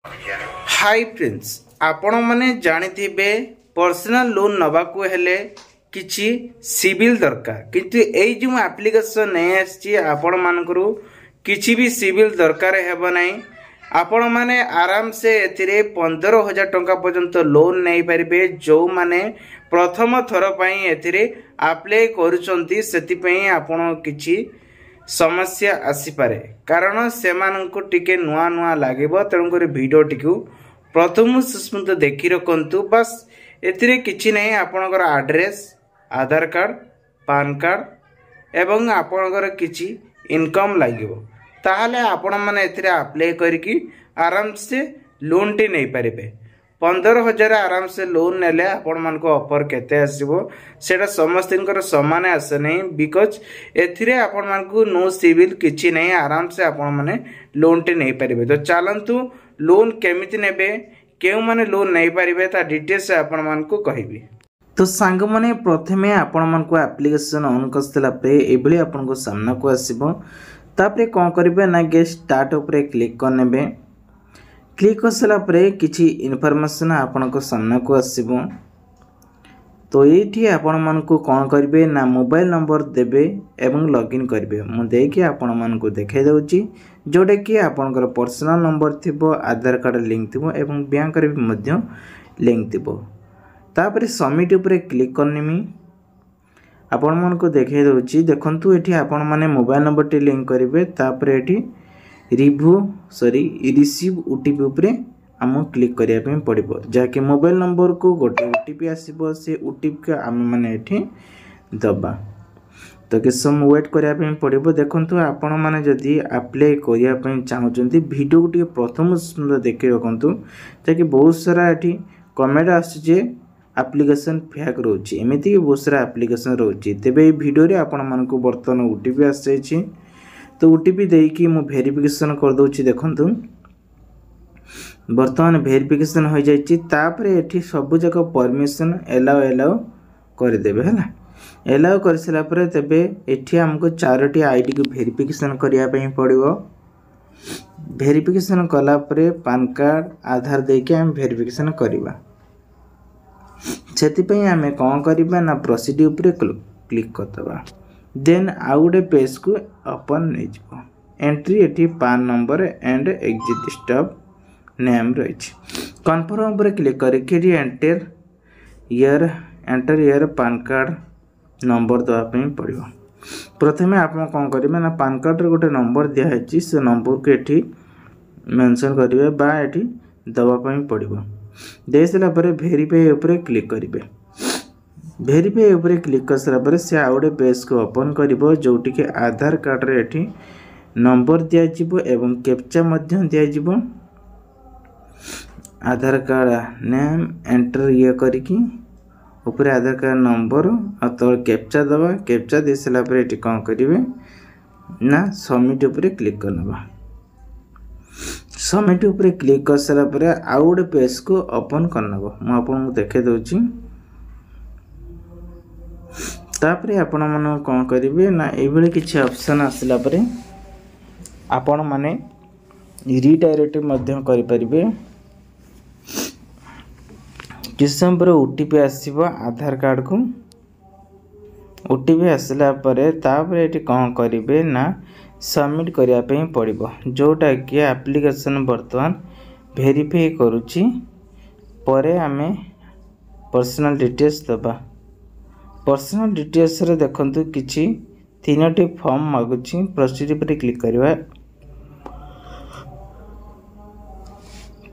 Hi friends आपण माने जानिथिबे personal loan नबाकू हेले किछि सिविल दरकार किंतु एई जो एप्लीकेशन नै आछि आपण मानकरू किछि भी सिविल दरकार हेबो नै आपण माने आराम से एथिरे 15,000 टंका पर्यंत लोन नै परिबे जो माने प्रथम थर पई एथिरे अप्लाई करूचंती सेति पई आपण किछि समस्या आसी पारे कारण से माननको टिके नुआ नुआ लागेबो तेणुकर वीडियो टिकु प्रथम सुस्मित देखि रखंतु बस एथिरे किछि नै आपनकर एड्रेस आधार कार्ड पान कार्ड एवं आपनकर किछि इनकम लागिबो ताहाले आपण माने एथिरे अप्लाई करिकि आराम से लोन टी नै परिबे 15,000 आराम से लोन नेले आपण मान को ऑफर केते आसीबो सेटा समस्तनकर समान आसे नै बिकॉज एथिरे आपण मान को नो सिविल किछि नै आराम से आपण माने लोन टी नै परिबे तो चलंतु लोन केमिति नेबे केउ माने लोन नै परिबे ता डिटेल्स आपण मान को कहिबी तो सांग माने प्रथमे आपण मान को एप्लीकेशन ऑन करसला पे एबली आपण को सामना को आसीबो तापरे कोन करिवे ना गे स्टार्ट ऊपर क्लिक करनेबे क्लिक करसला परे किछि इनफॉरमेशन आपण को सामना को आसीबो तो एठी आपण मान को कोन करिवे ना मोबाइल नंबर देबे एवं लॉगिन करिवे मु देकी आपण मान को देखाइ दउची जोडे कि आपनकर पर्सनल नंबर थिबो आधार कार्ड लिंक थिबो एवं बैंक रे भी मध्य लिंक थिबो तापरे सबमिट ऊपर क्लिक करनेमी आपण मान को देखाइ दउची देखंतु एठी आपण माने मोबाइल नंबर टी लिंक करिवे तापरे एठी रिसीव ओटीपी ऊपर आम क्लिक करिया पे पड़िबो जाके मोबाइल नंबर को गोटे ओटीपी आसीबो से ओटीपी के आम माने एठी दबा तो के सम वेट करिया पे पड़िबो देखंतु आपण माने जदी अप्लाई करिया पे चाहउचंती वीडियो को टी प्रथम सुंदर देखि रखंतु ताकि बहुत सारा एठी कमेंट आसी जे एप्लीकेशन फेक रहउची एमिति बहुत सारा एप्लीकेशन रहउची तबे ई वीडियो रे आपण मान को बर्तन ओटीपी आसे छी तो ओटीपी देकी मु वेरिफिकेशन कर दोछि देखंतु वर्तमान वेरिफिकेशन हो जाइछि तापरे एठी सब जक परमिशन एलाउ कर देबे हला एलाउ करसला परे तबे एठी हमको चारोटी आईडी को वेरिफिकेशन करिया पई पड़िबो वेरिफिकेशन कला परे पान कार्ड आधार देके हम वेरिफिकेशन करिबा सेति पई हमें कोन करिबा ना प्रोसीड ऊपर क्लिक करतबा देन आउट पेज को ओपन नै जबो एंट्री एठी पान number and exit stop name रही कन्फर्म पर क्लिक करके enter year PAN card number दवा पे पड़ो प्रथमे आप कौन करेंगे ना पान कार्ड गोटे नंबर दिखाई से नंबर को एठी मेंशन करेंगे बा एठी दवा पे पड़ो दे सारा वेरीफाई ऊपर क्लिक करेंगे वेरीफाई ऊपर क्लिक कर सारा पर से आउटे पेज को ओपन करिवो जोटी के आधार कार्ड रे एठी नंबर दिया जिवो एवं कैप्चा मध्य दिया जिवो आधार कार्ड नेम एंटर ये करकी ऊपर आधार कार्ड नंबर और तो कैप्चा दबा कैप्चा दे सारा पर एठी कोन करिवे ना सबमिट ऊपर क्लिक करनबा सबमिट ऊपर क्लिक कर सारा पर आउट पेज को ओपन करनबो म आपन को देखे दोची तापरे आपण मन कोन करिवे ना एबले किछि ऑप्शन आसला परे आपण माने रीडायरेक्ट मध्यम करि परिबे किसम पर ओटीपी आसीबो आधार कार्ड को ओटीपी आसला परे तापरे एटी कोन करिवे ना सबमिट करिया पे पड़िबो जोटा कि एप्लीकेशन वर्तमान वेरीफाई करूची परे हमें पर्सनल डिटेल्स दबा पर्सनल डिटेल्स रे देखंतु किछि तीनोटी फॉर्म मागुछि प्रोसीड पर क्लिक करबा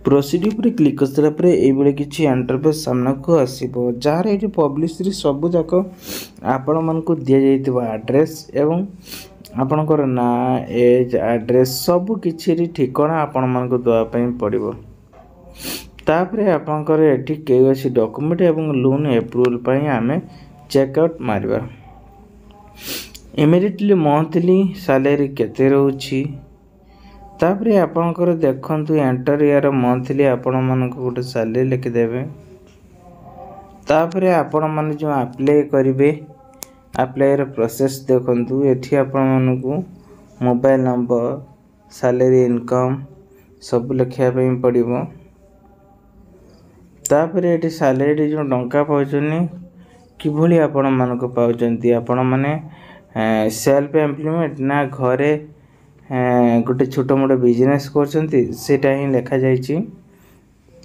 प्रोसीड पर क्लिक करला पर ए बेले किछि इंटरफेस सामना को आसीबो जार एठी पब्लिश रे सब जाक आपण मन को दिया जाइतबा एड्रेस एवं आपनकर ना एज एड्रेस सब किछि रे ठिकाना आपण मन को दवा पई पड़िबो तापरे आपनकर एठी केवाईसी डॉक्यूमेंट एवं लोन अप्रूवल पई हमें चेकआउट मारवा इमीडिएटली मंथली सैलरी केते रहउछि तापरे आपनकर देखंतु एंटर ईयर मंथली आपण मन को गोटे सैलरी लिखि देबे तापरे आपण मन जो अप्लाई करिवे अप्लाई र प्रोसेस देखंतु एठी आपण मन को मोबाइल नंबर सैलरी इनकम सब लिखा पड़ो। तापर ये सालेरी जो टंका पाँच किभली आपण मानक पाँच आपण मैंने सेल्फ एम्प्लॉयमेंट ना घरे गोटे छोट मोट बिजनेस करटा ही लिखा जाइए।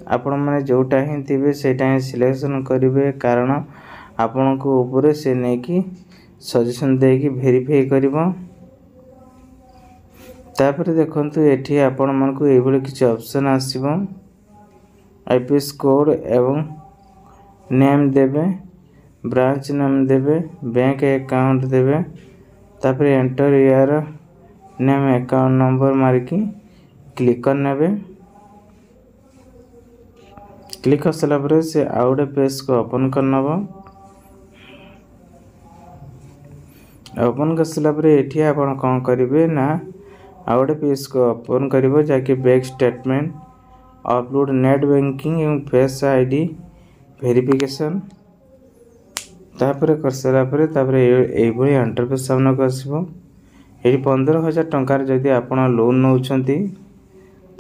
आपण मैंने जोटा ही थे सेटा ही सिलेक्शन करेंगे कारण आपण को ऊपर से नहीं कि सजेशन देकी वेरीफाई करिवो। तापर देखंतु एठी आपण मानक एभली किछि ऑप्शन आसीबो। आईपीएस कोड एवं नेम देबे, ब्रांच नाम देबे, बैंक अकाउंट देबे, तापर enter your name account number मारिकी क्लिक करनेबे। क्लिक कर सारा पर से आउटे पेज को ओपन करनब। ओपन कर सारा पर एठी आपण कौन करेंगे ना आउटे पेज को ओपन करिवो जाके bank statement, upload net banking एवं फेस आईडी वेरिफिकेशन। तापर कर सारा पर तापर एभली इंटरफेस सामने को आसीबो। एठी 15,000 टंकार जदि आपण लोन नउछंती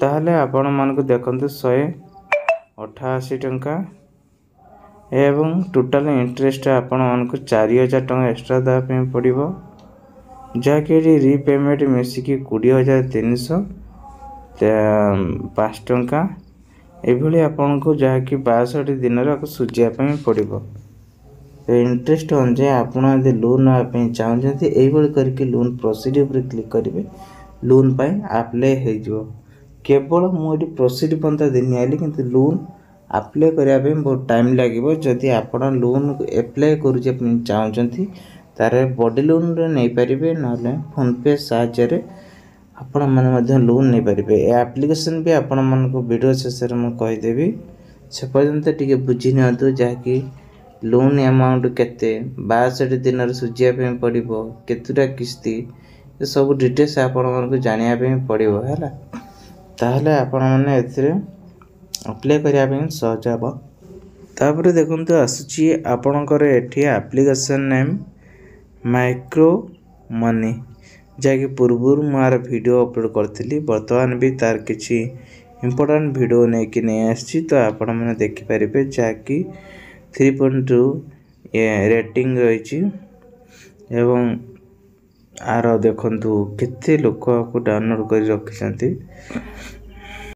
ताहले आपण मानको देखंतु 188 टंका एवं टोटल इंटरेस्ट आपण मानको 4,000 टंका एक्स्ट्रा दा पे पड़िबो। जहाँकि रिपेमेंट मिसिकी 20,305 टंका एभली आपन को जहाँकि 62 दिन सुझापी पड़ो। इंटरेस्ट अनुसार आपड़ यदि लोन नापी चाहते यही करके लोन प्रोसीड पर क्लिक करेंगे लोन पर आप्लाय हो। केवल मुझे प्रोसीड पंथा दिन आली कि लोन आप्लाय करने बहुत टाइम लगे। जदि आप लोन एप्लाय कर चाहते तारे बॉडी लोन नहीं पारे ना फोनपे साहाय्य आपण मैंने लोन नहीं पारे। एप्लिकेशन भी आपण मन को वीडियो शेष में कहीदेवी से पर्यंत टी बुझी नि जहाँकि लोन अमाउंट केते 62 दिन सुझापी पड़ो केतुटा किस्ती ये सब डिटेल्स आपण मन जानापी पड़ो है। ताहले आपण मैंने अप्लाई करने सहज हे। तापर देखते आसूची आपणकर एठी एप्लिकेशन नेम माइक्रो मनी जहाँकि पूर्व मार वीडियो अपलोड करी बर्तमान भी तार किसी इम्पोर्टेंट वीडियो नहीं आसी तो आपण मैंने देखिपारे जहाँकि 3.2 रेटिंग रही एवं आर देखंतु केते लोक को डाउनलोड कर रखिसंती।